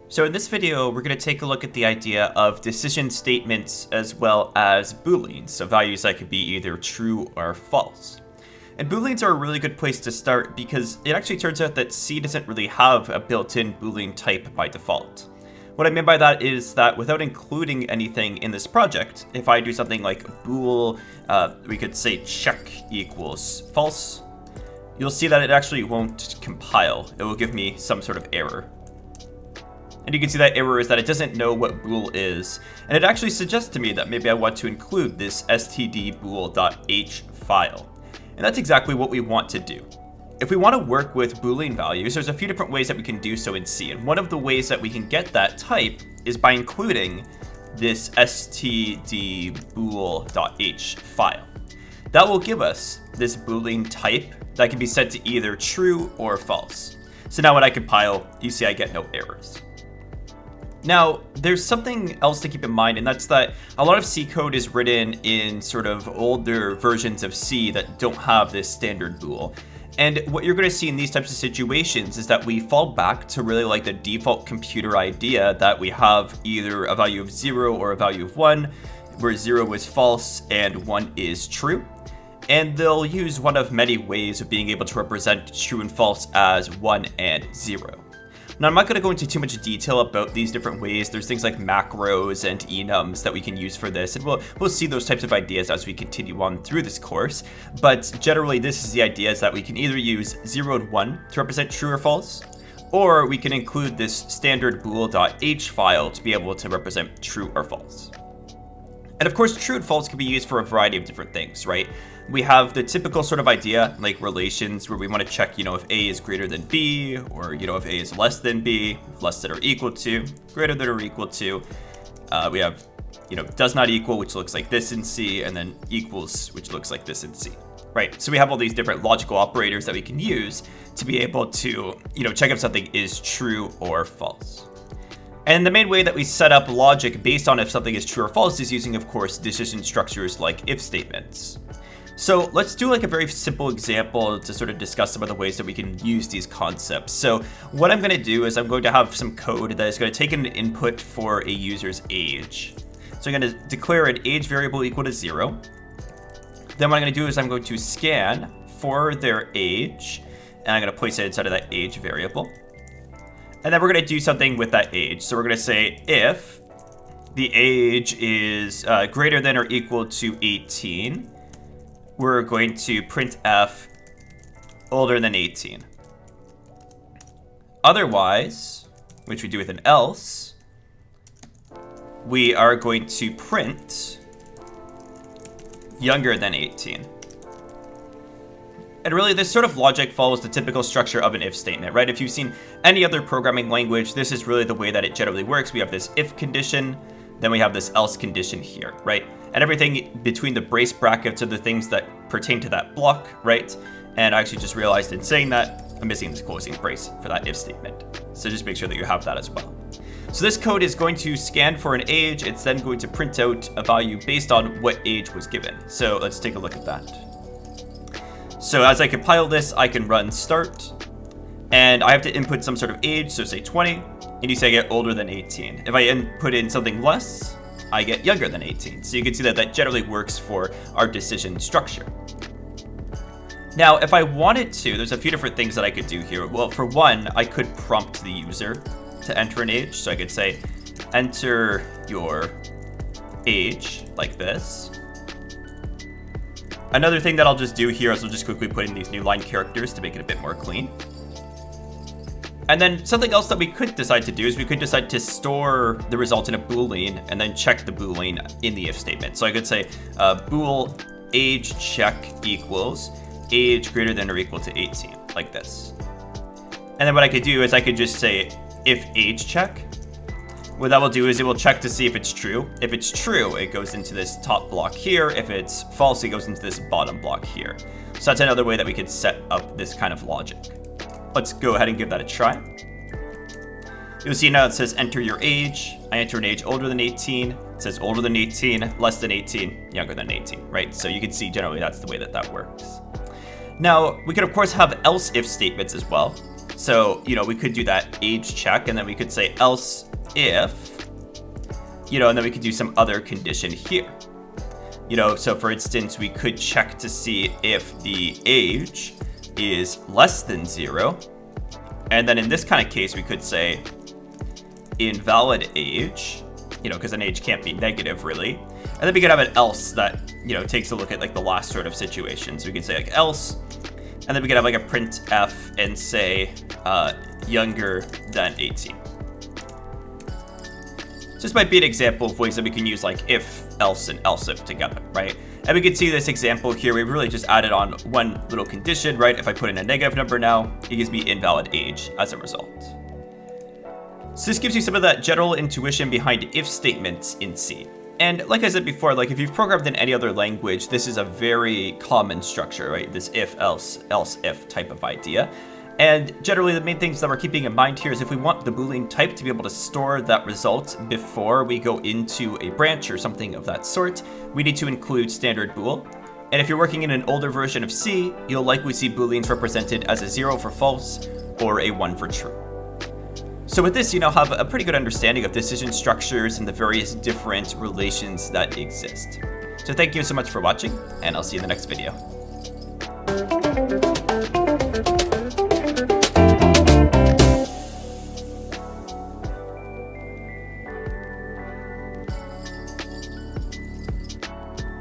So in this video, we're going to take a look at the idea of decision statements as well as Booleans, so values that could be either true or false. And Booleans are a really good place to start because it actually turns out that C doesn't really have a built-in Boolean type by default. What I mean by that is that without including anything in this project, if I do something like bool, we could say check equals false, you'll see that it actually won't compile. It will give me some sort of error. And you can see that error is that it doesn't know what bool is. And it actually suggests to me that maybe I want to include this stdbool.h file. And that's exactly what we want to do. If we want to work with Boolean values, there's a few different ways that we can do so in C. And one of the ways that we can get that type is by including this stdbool.h file. That will give us this Boolean type that can be set to either true or false. So now when I compile, you see I get no errors. Now, there's something else to keep in mind, and that's that a lot of C code is written in sort of older versions of C that don't have this standard bool. And what you're going to see in these types of situations is that we fall back to really like the default computer idea that we have either a value of 0 or a value of 1, where 0 is false and 1 is true. And they'll use one of many ways of being able to represent true and false as 1 and 0. Now, I'm not going to go into too much detail about these different ways. There's things like macros and enums that we can use for this, and we'll see those types of ideas as we continue on through this course. But generally, this is the idea is that we can either use 0 and 1 to represent true or false, or we can include this standard bool.h file to be able to represent true or false. And of course, true and false can be used for a variety of different things, right? We have the typical sort of idea, like relations, where we want to check, if A is greater than B, or, if A is less than B, less than or equal to, greater than or equal to. We have, does not equal, which looks like this in C, and then equals, which looks like this in C, right? So we have all these different logical operators that we can use to be able to, check if something is true or false. And the main way that we set up logic based on if something is true or false is using, of course, decision structures like if statements. So let's do like a very simple example to sort of discuss some of the ways that we can use these concepts. So what I'm going to do is I'm going to have some code that is going to take an input for a user's age. So I'm going to declare an age variable equal to 0. Then what I'm going to do is I'm going to scan for their age, and I'm going to place it inside of that age variable. And then we're going to do something with that age. So we're going to say if the age is greater than or equal to 18, we're going to printf older than 18. Otherwise, which we do with an else, we are going to print younger than 18. And really, this sort of logic follows the typical structure of an if statement, right? If you've seen any other programming language, this is really the way that it generally works. We have this if condition, then we have this else condition here, right? And everything between the brace brackets are the things that pertain to that block, right? And I actually just realized in saying that, I'm missing this closing brace for that if statement. So just make sure that you have that as well. So this code is going to scan for an age. It's then going to print out a value based on what age was given. So let's take a look at that. So as I compile this, I can run start, and I have to input some sort of age, so say 20, and you say I get older than 18. If I input in something less, I get younger than 18. So you can see that that generally works for our decision structure. Now, if I wanted to, there's a few different things that I could do here. Well, for one, I could prompt the user to enter an age. So I could say, enter your age, like this. Another thing that I'll just do here is I'll just quickly put in these new line characters to make it a bit more clean. And then something else that we could decide to do is we could decide to store the result in a Boolean and then check the Boolean in the if statement. So I could say bool age check equals age greater than or equal to 18, like this. And then what I could do is I could just say if age check. What that will do is it will check to see if it's true. If it's true, it goes into this top block here. If it's false, it goes into this bottom block here. So that's another way that we could set up this kind of logic. Let's go ahead and give that a try. You'll see now it says enter your age. I enter an age older than 18. It says older than 18, less than 18, younger than 18, right? So you can see generally that's the way that that works. Now, we could of course have else if statements as well. So, we could do that age check, and then we could say else if, and then we could do some other condition here. So for instance, we could check to see if the age is less than 0. And then in this kind of case, we could say invalid age, because an age can't be negative really. And then we could have an else that, takes a look at like the last sort of situation. So we could say like else, and then we could have like a printf and say younger than 18. So this might be an example of ways that we can use like if, else, and else if together, right? And we can see this example here. We've really just added on one little condition, right? If I put in a negative number now, it gives me invalid age as a result. So this gives you some of that general intuition behind if statements in C. And like I said before, like if you've programmed in any other language, this is a very common structure, right? This if, else, if type of idea. And generally the main things that we're keeping in mind here is if we want the Boolean type to be able to store that result before we go into a branch or something of that sort, we need to include standard bool. And if you're working in an older version of C, you'll likely see Booleans represented as a 0 for false or a 1 for true. So with this, you now have a pretty good understanding of decision structures and the various different relations that exist. So thank you so much for watching, and I'll see you in the next video.